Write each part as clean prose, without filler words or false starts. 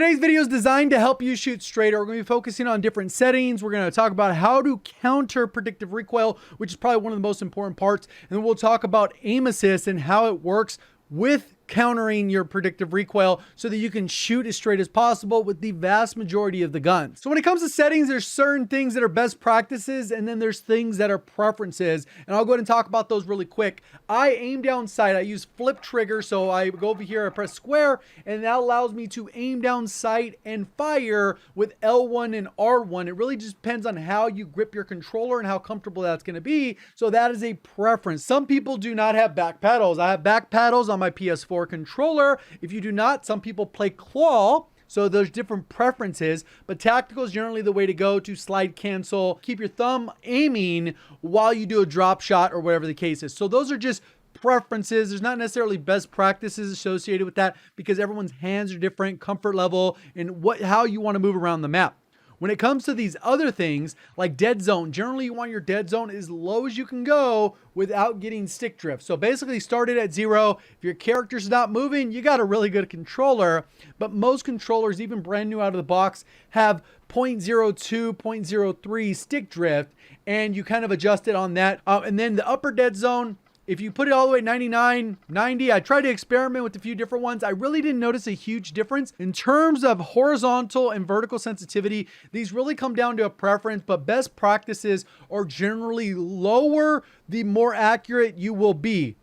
Today's video is designed to help you shoot straighter. We're going to be focusing on different settings. We're going to talk about how to counter predictive recoil, which is probably one of the most important parts. And then we'll talk about aim assist and how it works with countering your predictive recoil so that you can shoot as straight as possible with the vast majority of the guns. So when it comes to settings, there's certain things that are best practices and then there's things that are preferences. And I'll go ahead and talk about those really quick. I aim down sight. I use flip trigger. So I go over here, I press square, and that allows me to aim down sight and fire with L1 and R1. It really just depends on how you grip your controller and how comfortable that's going to be. So that is a preference. Some people do not have back paddles. I have back paddles on my PS4 controller. If you do not, some people play claw. So there's different preferences, but tactical is generally the way to go to slide cancel. Keep your thumb aiming while you do a drop shot or whatever the case is. So those are just preferences. There's not necessarily best practices associated with that because everyone's hands are different, comfort level, and how you want to move around the map. When it comes to these other things like dead zone, generally you want your dead zone as low as you can go without getting stick drift. So basically start it at 0. If your character's not moving, you got a really good controller, but most controllers, even brand new out of the box, have 0.02, 0.03 stick drift, and you kind of adjust it on that. And then the upper dead zone, if you put it all the way at 99, 90, I tried to experiment with a few different ones. I really didn't notice a huge difference. In terms of horizontal and vertical sensitivity, these really come down to a preference, but best practices are generally lower, the more accurate you will be.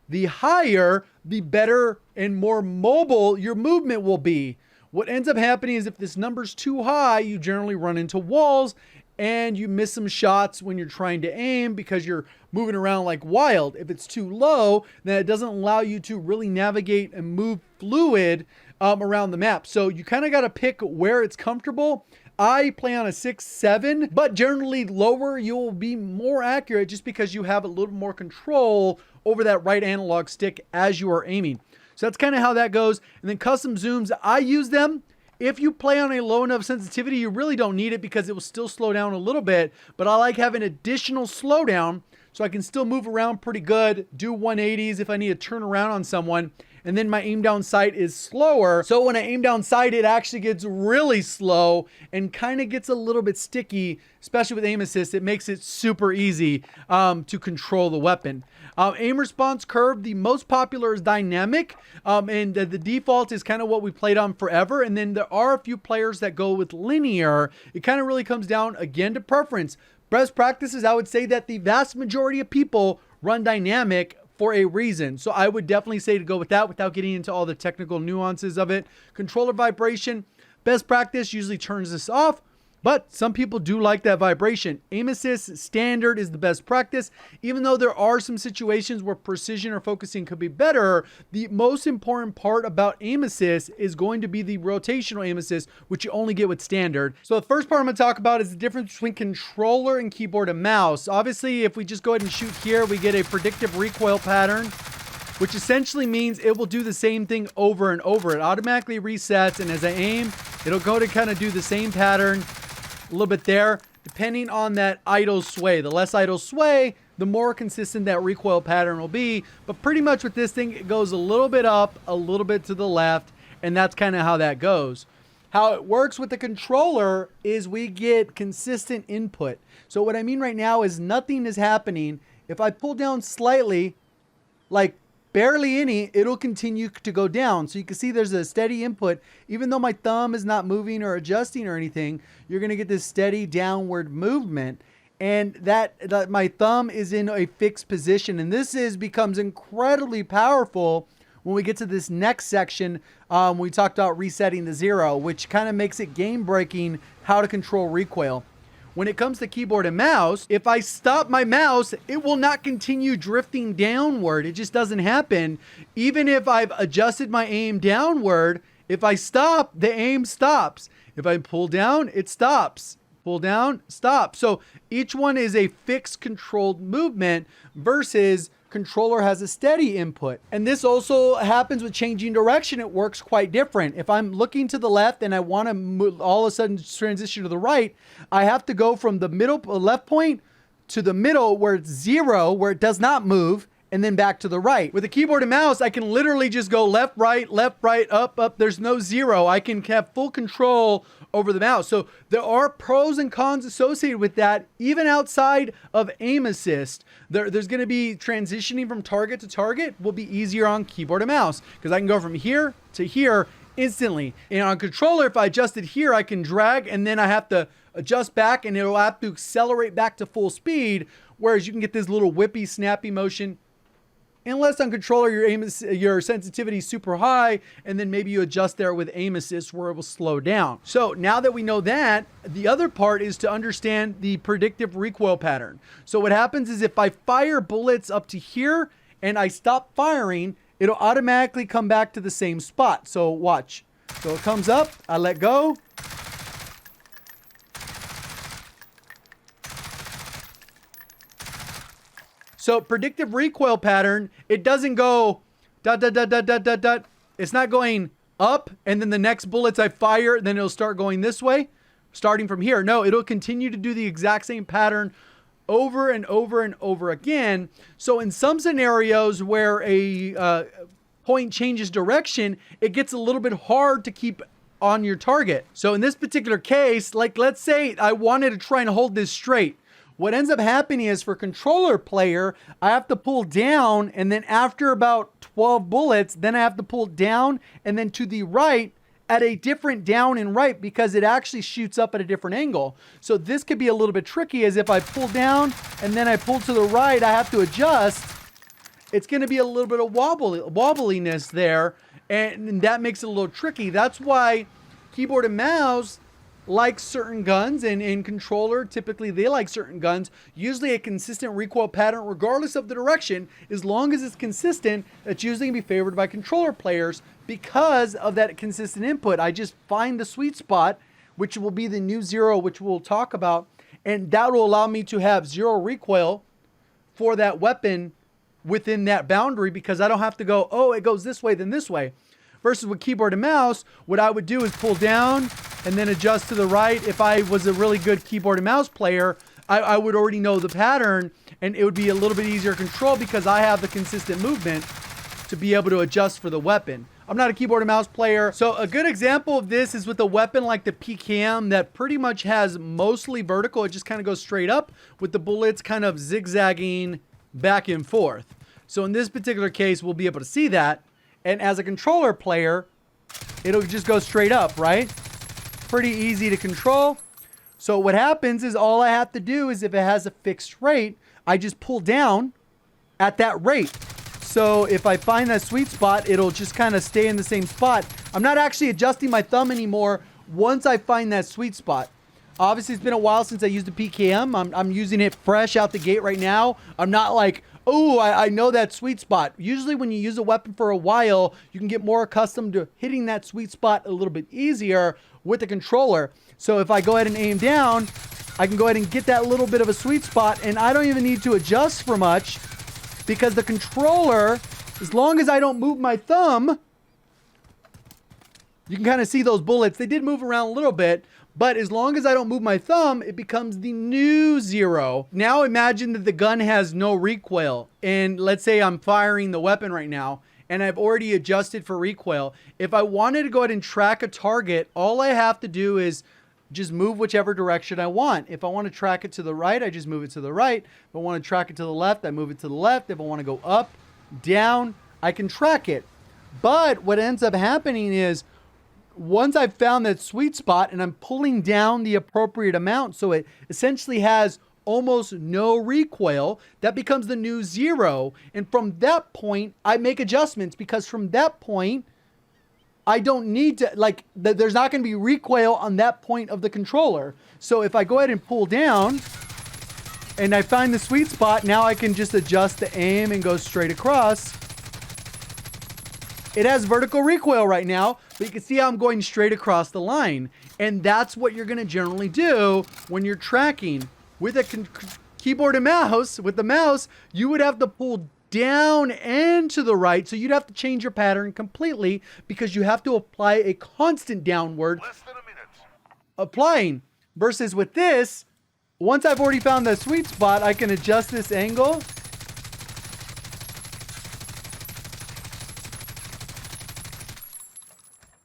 The higher, the better and more mobile your movement will be. What ends up happening is if this number's too high, you generally run into walls and you miss some shots when you're trying to aim because you're moving around like wild. If it's too low, then it doesn't allow you to really navigate and move fluid around the map. So you kind of got to pick where it's comfortable. I play on a 6-7, but generally lower, you'll be more accurate just because you have a little more control over that right analog stick as you are aiming. So that's kind of how that goes. And then custom zooms, I use them. If you play on a low enough sensitivity, you really don't need it because it will still slow down a little bit, but I like having additional slowdown so I can still move around pretty good, do 180s if I need to turn around on someone, and then my aim down sight is slower. So when I aim down sight, it actually gets really slow and kind of gets a little bit sticky, especially with aim assist. It makes it super easy to control the weapon. Aim response curve, the most popular is dynamic, and the default is kind of what we played on forever. And then there are a few players that go with linear. It kind of really comes down again to preference. Best practices, I would say that the vast majority of people run dynamic for a reason. So I would definitely say to go with that without getting into all the technical nuances of it. Controller vibration, best practice usually turns this off, but some people do like that vibration. Aim assist standard is the best practice. Even though there are some situations where precision or focusing could be better, the most important part about aim assist is going to be the rotational aim assist, which you only get with standard. So the first part I'm going to talk about is the difference between controller and keyboard and mouse. Obviously, if we just go ahead and shoot here, we get a predictive recoil pattern, which essentially means it will do the same thing over and over. It automatically resets, and as I aim, it'll go to kind of do the same pattern a little bit there, depending on that idle sway. The less idle sway, the more consistent that recoil pattern will be. But pretty much with this thing, it goes a little bit up, a little bit to the left, and that's kind of how that goes. How it works with the controller is we get consistent input. So what I mean right now is nothing is happening. If I pull down slightly, like barely any, it'll continue to go down. So you can see there's a steady input. Even though my thumb is not moving or adjusting or anything, you're going to get this steady downward movement. And that my thumb is in a fixed position. And this becomes incredibly powerful when we get to this next section. We talked about resetting to 0, which kind of makes it game breaking how to control recoil. When it comes to keyboard and mouse, if I stop my mouse, it will not continue drifting downward. It just doesn't happen. Even if I've adjusted my aim downward, if I stop, the aim stops. If I pull down, it stops. Pull down, stop. So each one is a fixed controlled movement versus controller has a steady input. And this also happens with changing direction. It works quite different. If I'm looking to the left and I want to move, all of a sudden transition to the right, I have to go from the middle left point to the middle where it's 0, where it does not move, and then back to the right. With the keyboard and mouse, I can literally just go left, right, up, up. There's no zero. I can have full control over the mouse. So there are pros and cons associated with that, even outside of aim assist. There's going to be transitioning from target to target will be easier on keyboard and mouse because I can go from here to here instantly. And on controller, if I adjust it here, I can drag and then I have to adjust back and it'll have to accelerate back to full speed. Whereas you can get this little whippy, snappy motion. Unless on controller your sensitivity is super high, and then maybe you adjust there with aim assist where it will slow down. So now that we know that, the other part is to understand the predictive recoil pattern. So what happens is if I fire bullets up to here and I stop firing, it'll automatically come back to the same spot. So watch. So it comes up, I let go. So predictive recoil pattern, it doesn't go dot, dot, dot, dot, dot, dot, dot. It's not going up and then the next bullets I fire, then it'll start going this way, starting from here. No, it'll continue to do the exact same pattern over and over and over again. So in some scenarios where a point changes direction, it gets a little bit hard to keep on your target. So in this particular case, like let's say I wanted to try and hold this straight. What ends up happening is for controller player, I have to pull down and then after about 12 bullets, then I have to pull down and then to the right at a different down and right because it actually shoots up at a different angle. So this could be a little bit tricky as if I pull down and then I pull to the right, I have to adjust. It's going to be a little bit of wobbliness there and that makes it a little tricky. That's why keyboard and mouse like certain guns and in controller, typically they like certain guns. Usually a consistent recoil pattern, regardless of the direction, as long as it's consistent, that's usually gonna be favored by controller players because of that consistent input. I just find the sweet spot, which will be the new zero, which we'll talk about, and that will allow me to have zero recoil for that weapon within that boundary because I don't have to go, oh, it goes this way, then this way. Versus with keyboard and mouse, what I would do is pull down and then adjust to the right. If I was a really good keyboard and mouse player, I would already know the pattern and it would be a little bit easier to control because I have the consistent movement to be able to adjust for the weapon. I'm not a keyboard and mouse player. So a good example of this is with a weapon like the PKM that pretty much has mostly vertical. It just kind of goes straight up with the bullets kind of zigzagging back and forth. So in this particular case, we'll be able to see that. And as a controller player, it'll just go straight up, right? Pretty easy to control. So what happens is all I have to do is if it has a fixed rate, I just pull down at that rate. So if I find that sweet spot, it'll just kind of stay in the same spot. I'm not actually adjusting my thumb anymore once I find that sweet spot. Obviously, it's been a while since I used the PKM. I'm using it fresh out the gate right now. I'm not like, oh, I know that sweet spot. Usually when you use a weapon for a while, you can get more accustomed to hitting that sweet spot a little bit easier with the controller. So if I go ahead and aim down, I can go ahead and get that little bit of a sweet spot and I don't even need to adjust for much because the controller, as long as I don't move my thumb, you can kind of see those bullets. They did move around a little bit, but as long as I don't move my thumb, it becomes the new zero. Now imagine that the gun has no recoil. And let's say I'm firing the weapon right now and I've already adjusted for recoil. If I wanted to go ahead and track a target, all I have to do is just move whichever direction I want. If I want to track it to the right, I just move it to the right. If I want to track it to the left, I move it to the left. If I want to go up, down, I can track it. But what ends up happening is once I've found that sweet spot and I'm pulling down the appropriate amount, so it essentially has almost no recoil, that becomes the new zero. And from that point, I make adjustments because from that point, I don't need to, like, there's not going to be recoil on that point of the controller. So if I go ahead and pull down and I find the sweet spot, now I can just adjust the aim and go straight across. It has vertical recoil right now, but you can see how I'm going straight across the line. And that's what you're going to generally do when you're tracking. With a keyboard and mouse, with the mouse, you would have to pull down and to the right. So you'd have to change your pattern completely because you have to apply a constant downward applying. Versus with this, once I've already found the sweet spot, I can adjust this angle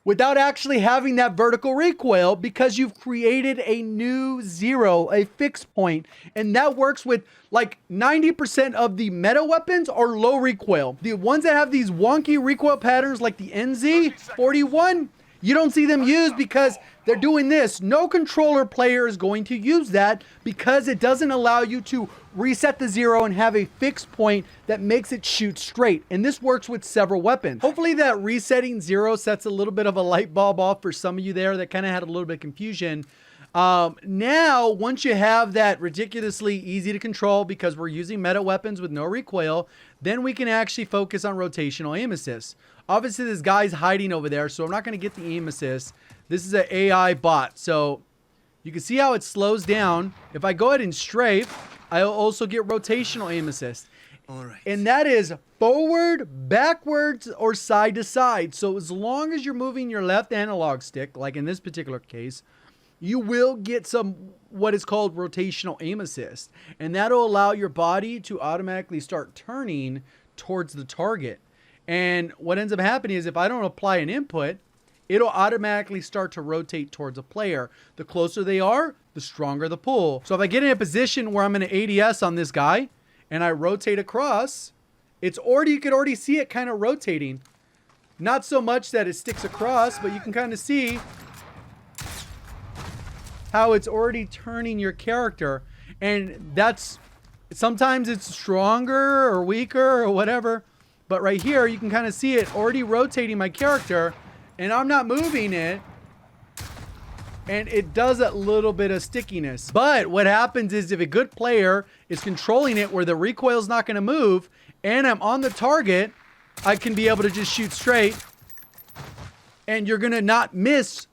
without actually having that vertical recoil, because you've created a new zero, a fixed point. And that works with like 90% of the meta weapons are low recoil. The ones that have these wonky recoil patterns like the NZ41, you don't see them used because they're doing this. No controller player is going to use that because it doesn't allow you to reset the zero and have a fixed point that makes it shoot straight. And this works with several weapons. Hopefully that resetting zero sets a little bit of a light bulb off for some of you there that kind of had a little bit of confusion. Now, once you have that ridiculously easy to control because we're using meta weapons with no recoil, then we can actually focus on rotational aim assist. Obviously, this guy's hiding over there, so I'm not going to get the aim assist. This is an AI bot, so you can see how it slows down. If I go ahead and strafe, I'll also get rotational aim assist. All right. And that is forward, backwards, or side to side. So as long as you're moving your left analog stick, like in this particular case, you will get some what is called rotational aim assist. And that'll allow your body to automatically start turning towards the target. And what ends up happening is if I don't apply an input, it'll automatically start to rotate towards a player. The closer they are, the stronger the pull. So if I get in a position where I'm in an ADS on this guy and I rotate across, it's already, you could already see it kind of rotating. Not so much that it sticks across, but you can kind of see how it's already turning your character. And that's, sometimes it's stronger or weaker or whatever. But right here, you can kind of see it already rotating my character, and I'm not moving it. And it does a little bit of stickiness. But what happens is if a good player is controlling it where the recoil is not going to move, and I'm on the target, I can be able to just shoot straight. And you're going to not miss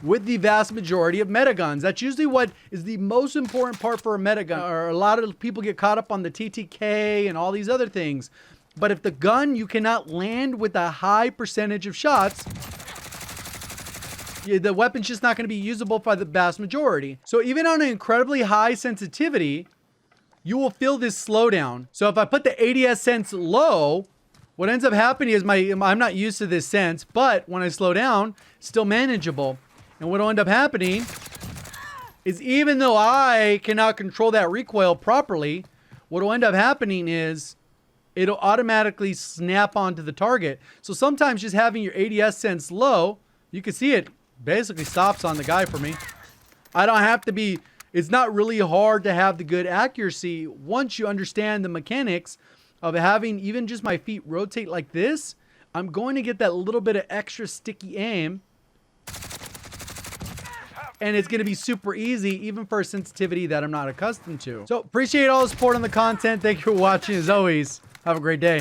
with the vast majority of meta guns. That's usually what is the most important part for a meta gun. Or a lot of people get caught up on the TTK and all these other things. But if the gun you cannot land with a high percentage of shots, the weapon's just not going to be usable by the vast majority. So even on an incredibly high sensitivity, you will feel this slowdown. So if I put the ADS sense low, what ends up happening is I'm not used to this sense, but when I slow down, it's still manageable. And what will end up happening is even though I cannot control that recoil properly, what will end up happening is it'll automatically snap onto the target. So sometimes just having your ADS sense low, you can see it basically stops on the guy for me. I don't have to be, it's not really hard to have the good accuracy once you understand the mechanics of having even just my feet rotate like this. I'm going to get that little bit of extra sticky aim. And it's going to be super easy, even for a sensitivity that I'm not accustomed to. So appreciate all the support on the content. Thank you for watching. As always, have a great day.